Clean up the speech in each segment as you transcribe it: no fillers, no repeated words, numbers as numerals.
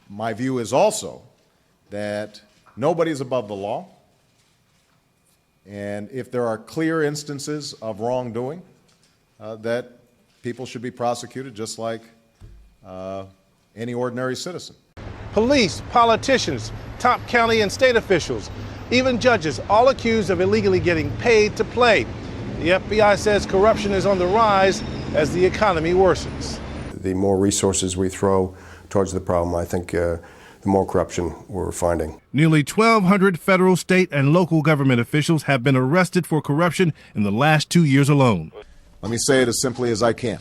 My view is also that nobody is above the law, and if there are clear instances of wrongdoing, that people should be prosecuted just like any ordinary citizen. Police, politicians, top county and state officials, even judges, all accused of illegally getting paid to play. The FBI says corruption is on the rise as the economy worsens. The more resources we throw towards the problem, I think the more corruption we're finding. Nearly 1,200 federal, state, and local government officials have been arrested for corruption in the last 2 years alone. Let me say it as simply as I can.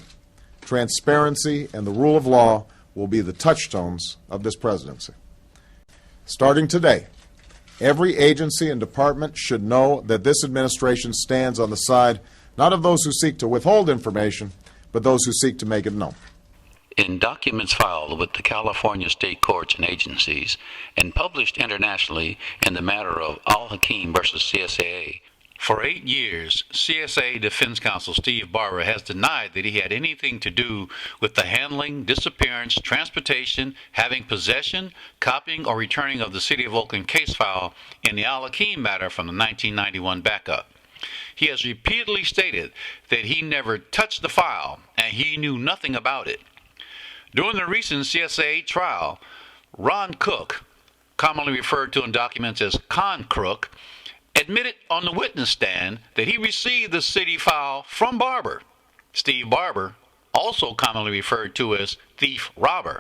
Transparency and the rule of law will be the touchstones of this presidency. Starting today, every agency and department should know that this administration stands on the side not of those who seek to withhold information, but those who seek to make it known. In documents filed with the California state courts and agencies and published internationally in the matter of al-Hakim versus CSAA, for 8 years, CSA Defense Counsel Steve Barber has denied that he had anything to do with the handling, disappearance, transportation, having possession, copying, or returning of the City of Oakland case file in the al-Hakim matter from the 1991 backup. He has repeatedly stated that he never touched the file and he knew nothing about it. During the recent CSA trial, Ron Cook, commonly referred to in documents as Con Crook, admitted on the witness stand that he received the city file from Barber, Steve Barber, also commonly referred to as Thief Robber,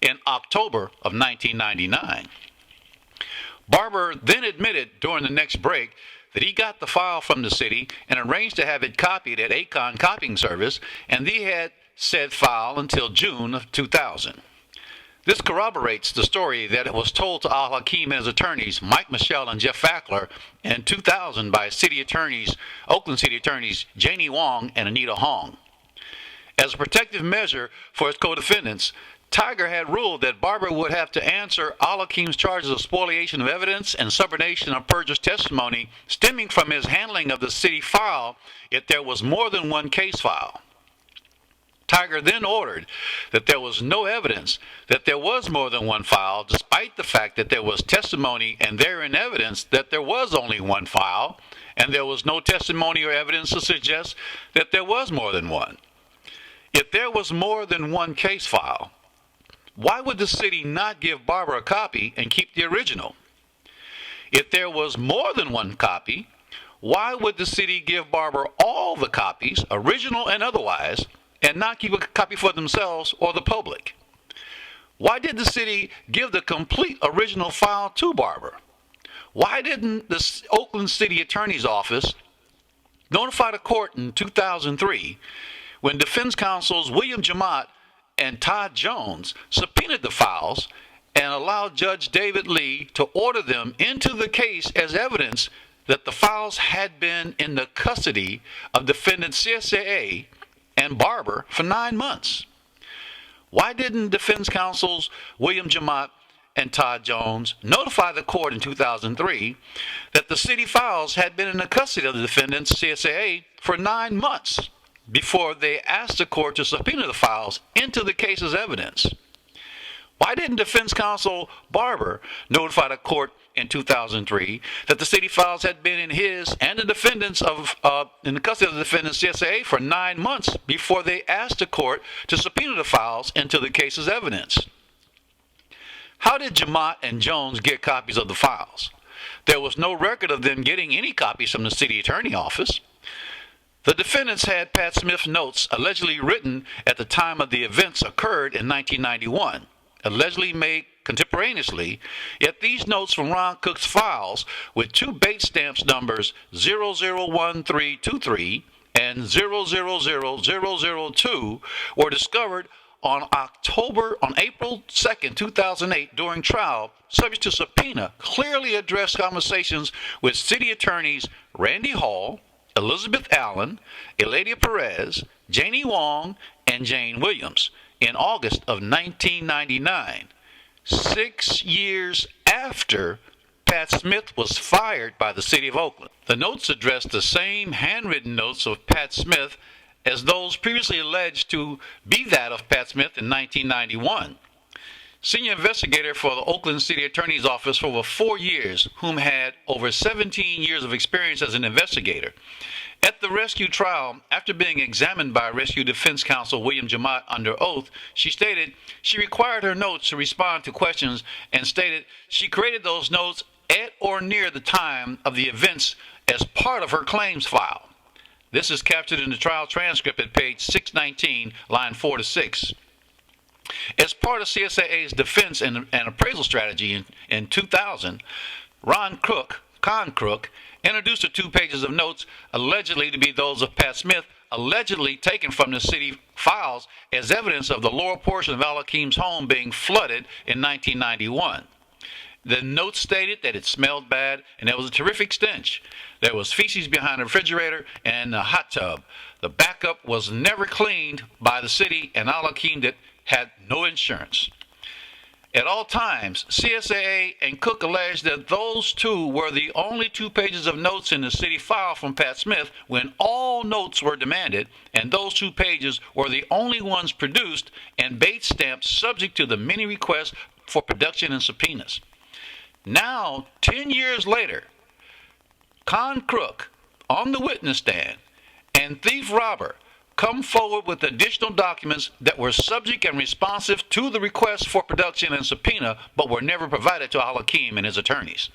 in October of 1999. Barber then admitted during the next break that he got the file from the city and arranged to have it copied at Acon Copying Service, and he had said file until June of 2000. This corroborates the story that it was told to al-Hakim and his attorneys, Mike Michelle and Jeff Fackler, in 2000 by Oakland City Attorneys Janie Wong and Anita Hong. As a protective measure for his co-defendants, Tigar had ruled that Barber would have to answer al-Hakim's charges of spoliation of evidence and subornation of perjured testimony stemming from his handling of the city file if there was more than one case file. Tigar then ordered that there was no evidence that there was more than one file, despite the fact that there was testimony and therein evidence that there was only one file, and there was no testimony or evidence to suggest that there was more than one. If there was more than one case file, why would the city not give Barber a copy and keep the original? If there was more than one copy, why would the city give Barber all the copies, original and otherwise, and not keep a copy for themselves or the public? Why did the city give the complete original file to Barber? Why didn't the Oakland City Attorney's Office notify the court in 2003 when defense counsels William Jemmott and Todd Jones subpoenaed the files and allowed Judge David Lee to order them into the case as evidence that the files had been in the custody of defendant CSAA and Barber for 9 months? Why didn't defense counsels William Jemmott and Todd Jones notify the court in 2003 that the city files had been in the custody of the defendants CSAA for 9 months before they asked the court to subpoena the files into the case as evidence? Why didn't defense counsel Barber notify the court in 2003 that the city files had been in his and the defendants in the custody of the defendants CSAA for 9 months before they asked the court to subpoena the files into the case as evidence? How did Jemmott and Jones get copies of the files? There was no record of them getting any copies from the city attorney office. The defendants had Pat Smith notes allegedly written at the time of the events occurred in 1991, allegedly made contemporaneously, yet these notes from Ron Cook's files with 2 bait stamps numbers 001323 and 000002 were discovered on April 2nd, 2008 during trial, subject to subpoena, clearly addressed conversations with city attorneys Randy Hall, Elizabeth Allen, Eladia Perez, Janie Wong, and Jane Williams in August of 1999, 6 years after Pat Smith was fired by the city of Oakland. The notes address the same handwritten notes of Pat Smith as those previously alleged to be that of Pat Smith in 1991. senior investigator for the Oakland City Attorney's Office for over 4 years, whom had over 17 years of experience as an investigator. At the rescue trial, after being examined by Rescue Defense Counsel William Jemmott under oath, she stated she required her notes to respond to questions and stated she created those notes at or near the time of the events as part of her claims file. This is captured in the trial transcript at page 619, line 4 to 6. As part of CSAA's defense and appraisal strategy in 2000, Con Crook, introduced the 2 pages of notes allegedly to be those of Pat Smith, allegedly taken from the city files as evidence of the lower portion of al-Hakim's home being flooded in 1991. The notes stated that it smelled bad and there was a terrific stench. There was feces behind the refrigerator and the hot tub. The backup was never cleaned by the city, and al-Hakim had no insurance. At all times, CSAA and Cook alleged that those 2 were the only 2 pages of notes in the city file from Pat Smith when all notes were demanded, and those 2 pages were the only ones produced and bait stamped subject to the many requests for production and subpoenas. Now, 10 years later, Con Crook on the witness stand and thief robber come forward with additional documents that were subject and responsive to the request for production and subpoena, but were never provided to al-Hakim and his attorneys.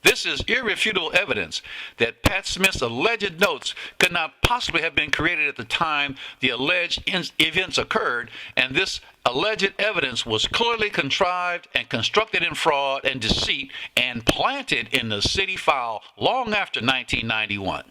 This is irrefutable evidence that Pat Smith's alleged notes could not possibly have been created at the time the alleged events occurred, and this alleged evidence was clearly contrived and constructed in fraud and deceit and planted in the city file long after 1991.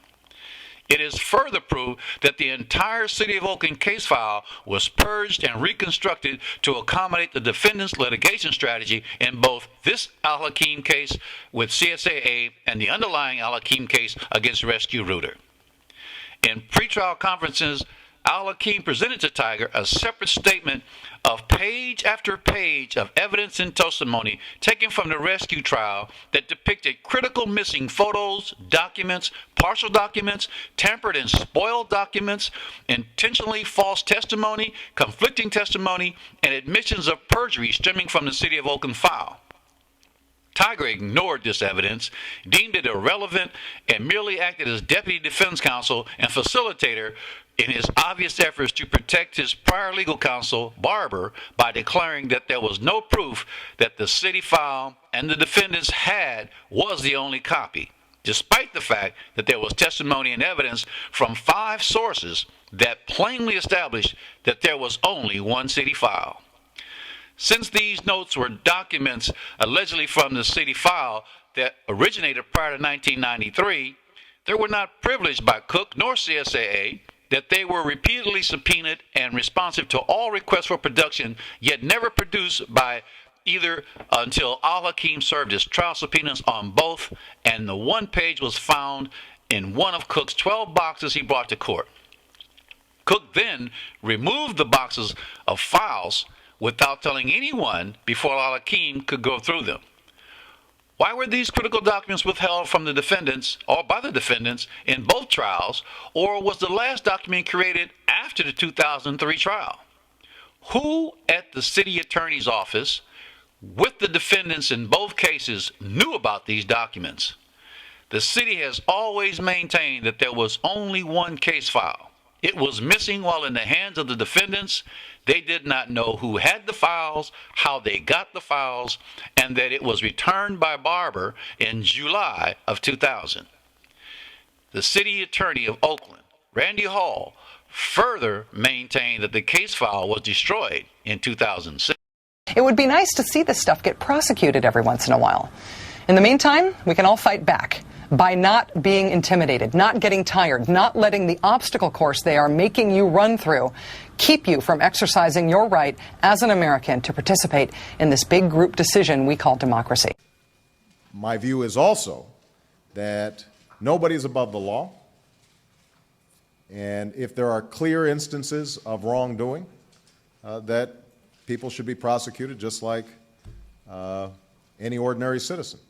It is further proof that the entire City of Oakland case file was purged and reconstructed to accommodate the defendant's litigation strategy in both this al-Hakim case with CSAA and the underlying al-Hakim case against Rescue Rooter. In pretrial conferences, al-Hakim presented to Tigar a separate statement of page after page of evidence and testimony taken from the rescue trial that depicted critical missing photos, documents, partial documents, tampered and spoiled documents, intentionally false testimony, conflicting testimony, and admissions of perjury stemming from the City of Oakland file. Tigar ignored this evidence, deemed it irrelevant, and merely acted as deputy defense counsel and facilitator in his obvious efforts to protect his prior legal counsel, Barber, by declaring that there was no proof that the city file and the defendants had was the only copy, despite the fact that there was testimony and evidence from 5 sources that plainly established that there was only one city file. Since these notes were documents allegedly from the city file that originated prior to 1993, they were not privileged by Cook nor CSAA, that they were repeatedly subpoenaed and responsive to all requests for production, yet never produced by either until al-Hakim served his trial subpoenas on both, and the 1 page was found in one of Cook's 12 boxes he brought to court. Cook then removed the boxes of files without telling anyone before al-Hakim could go through them. Why were these critical documents withheld from the defendants or by the defendants in both trials, or was the last document created after the 2003 trial? Who at the city attorney's office with the defendants in both cases knew about these documents? The city has always maintained that there was only one case file. It was missing while in the hands of the defendants. They did not know who had the files, how they got the files, and that it was returned by Barber in July of 2000. The city attorney of Oakland, Randy Hall, further maintained that the case file was destroyed in 2006. It would be nice to see this stuff get prosecuted every once in a while. In the meantime, we can all fight back by not being intimidated, not getting tired, not letting the obstacle course they are making you run through keep you from exercising your right as an American to participate in this big group decision we call democracy. My view is also that nobody's above the law, and if there are clear instances of wrongdoing, that people should be prosecuted just like any ordinary citizen.